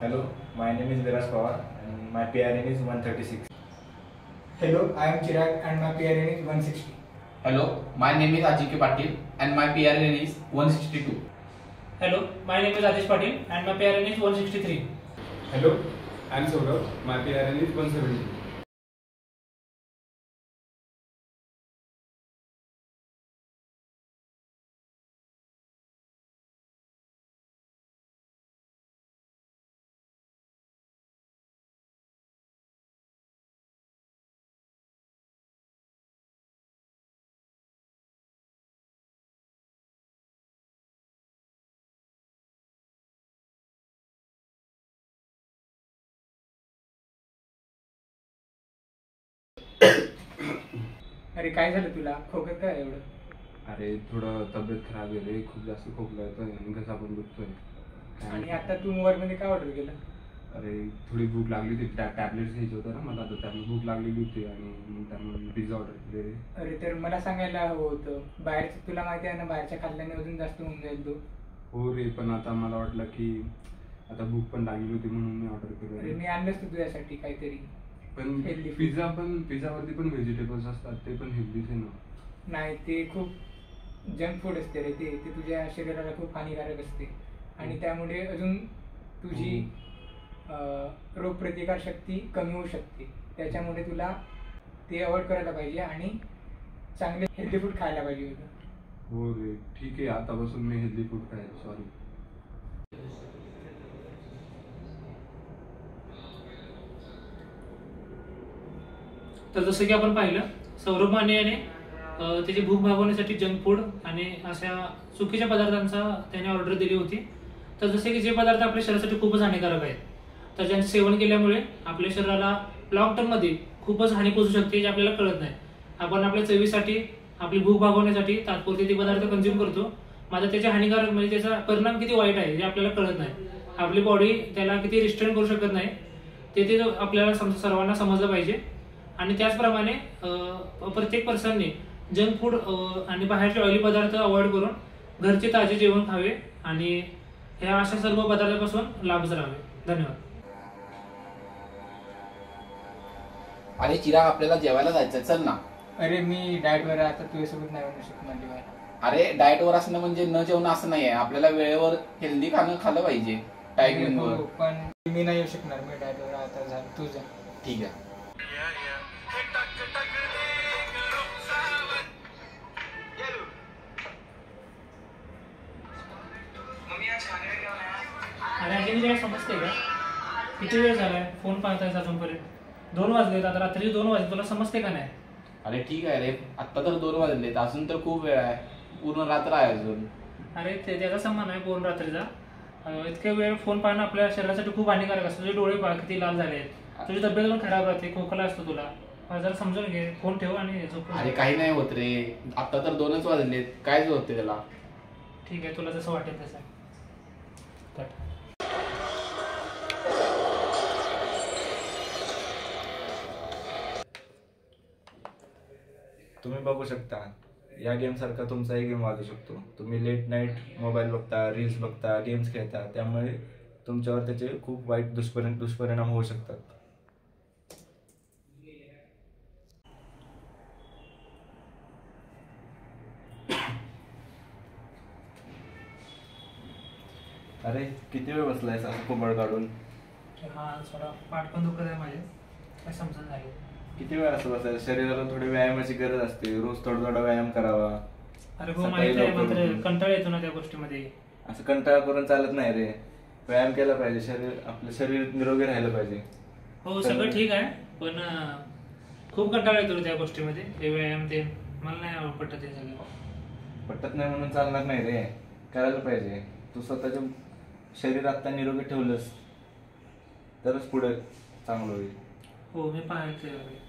Hello, my name is Viras Pawar and my PRN is 136. Hello, I am Chirag and my PRN is 160. Hello, my name is Ajike Patil and my PRN is 162. Hello, my name is Adesh Patil and my PRN is 163. Hello, I am Saurabh. My PRN is 170. अरे काय झालं तुला? खोकत काय एवढं? अरे थोडं तब्येत खराब आहे रे, खूप जास्त खोकला येतोय आणि घसा पण दुखतोय. आणि आता तू मोबाईल मध्ये काय ऑर्डर केलं? अरे थोडी भूक लागली होती, टॅबलेट्स घ्यायचे होते ना मला, तर त्यामुळे भूक लागलेली होती आणि मग त्यामुळे पिझ्झा ऑर्डर केले रे. अरे तर मला सांगायला हवं होतं, बाहेरचं तुला माहिती आहे ना, बाहेरच्या खाल्ल्याने अजून जास्त होऊन जाईल तू. हो रे, पण आता मला वाटलं की आता भूक पण लागली होती म्हणून मी ऑर्डर अरे केलं. मी आणलंच तू तुझ्यासाठी काहीतरी पण healthy food. पिझ्झावरती पण व्हेजिटेबल्स असतात, ते पण हेल्दीच आहे ना. नाही, ते खूप जंक फूड असते रे, ते ते तुझ्या शरीराला खूप हानिकारक असते आणि त्यामुळे अजून तुझी रोगप्रतिकार शक्ती कमी होऊ शकते. त्याच्यामुळे तुला ते अवॉइड करायला पाहिजे आणि चांगले हेल्दी फूड खायला पाहिजे होतं. हो रे, ठीक आहे, आतापासून मी हेल्दी फूड खाईल. सॉरी. तर जसं की आपण पाहिलं, सौरभ माने याने त्याची भूक भागवण्यासाठी जंक फूड आणि अशा चुकीच्या पदार्थांचा त्याने ऑर्डर दिली होती. तर जसे की जे पदार्थ आपल्या शरीरासाठी खूपच हानिकारक आहेत, तर ज्यांचे सेवन केल्यामुळे आपल्या शरीराला लॉंग टर्ममध्ये खूपच हानी पोहोचू शकते, जे आपल्याला कळत नाही. आपण आपल्या चवीसाठी, आपली भूक भागवण्यासाठी तात्पुरते ते पदार्थ कंझ्युम करतो, मात्र त्याचे हानिकारक म्हणजे त्याचा परिणाम किती वाईट आहे हे आपल्याला कळत नाही. आपली बॉडी त्याला किती रिस्ट्रेन करू शकत नाही ते आपल्याला सर्वांना समजलं पाहिजे. आणि त्याचप्रमाणे प्रत्येक पर्सनने जंक फूड आणि बाहेरचे ऑइली पदार्थ अवॉइड करून घरचे ताजे जेवण खावे आणि ह्या अशा सर्व पदार्थांपासून लांबच राहावे. धन्यवाद. अरे चिराग, आपल्याला जेवायला जायचं, चल ना. अरे मी डाएटवर आहे, आता तुझ्यासोबत नाही बनू शकणार जेवायला. अरे डाएटवर असणं म्हणजे न जेवणं असं नाहीये, आपल्याला वेळेवर हेल्दी खाल्लं पाहिजे टायमिंगवर. हो, पण मी नाही येऊ शकणार, मी डाएटवर आता झालं. तू जा. ठीक आहे. आणि आणखी काय समजते का? किती वेळ झालाय फोन पाहताय अजूनपर्यंत? 2 वाजलेत, आता रात्री 2 वाजले, तुला समजते का नाही? अरे ठीक आहे रे, आत्ता तर 2 वाजलेत, अजून तर खूप वेळ आहे, पूर्ण रात्र आहे अजून. अरे त्याचा समान आहे पूर्ण रात्रीचा. इतके वेळ फोन पाहणं आपल्या शरीरासाठी खूप हानिकारक असतं. तुझे डोळे पहा किती लाल झाले आहेत, तुझी तब्येत पण खराब राहते, खोकला असतो तुला. जरा समजून घे, फोन ठेव आणि झोप. अरे काही नाही होत रे, आता तर 2च वाजलेत, काय होते त्याला. ठीक आहे, तुला जसं वाटेल तसं. तुम्ही बघू शकता, या गेम सारखा तुमचाही गेम वाजू शकतो. तुम्ही लेट नाईट मोबाईल बघता, रील्स बघता, गेम्स खेळता, त्यामुळे तुमच्यावर त्याचे खूप वाईट दुष्परिणाम होऊ शकतात. अरे किती वेळ बसलायस असं कुंबळ काढून? हा, थोडा पाठ पण दुखत आहे माझे, काय समजून झाले. किती वेळ असं बसायचं? शरीराला थोडी व्यायामाची गरज असते, रोज थोडा थोडा व्यायाम करावा. अरे हो, माहिती आहे, मात्र कंटाळा येतो ना त्या गोष्टीमध्ये. असं कंटाळा करून चालत नाही रे, व्यायाम केला पाहिजे, आपलं शरीर निरोगी राहिलं पाहिजे. हो, सगळं ठीक आहे, पण खूप कंटाळा येतो त्या गोष्टीमध्ये. हे व्यायाम ते मला नाही पटत, ते सगळं पटत नाही म्हणून चालणार नाही रे, करायला पाहिजे. तू स्वतःचं शरीर आता निरोगी ठेवलंस तरच पुढे चांगलं होईल. हो, मी पाहायचं.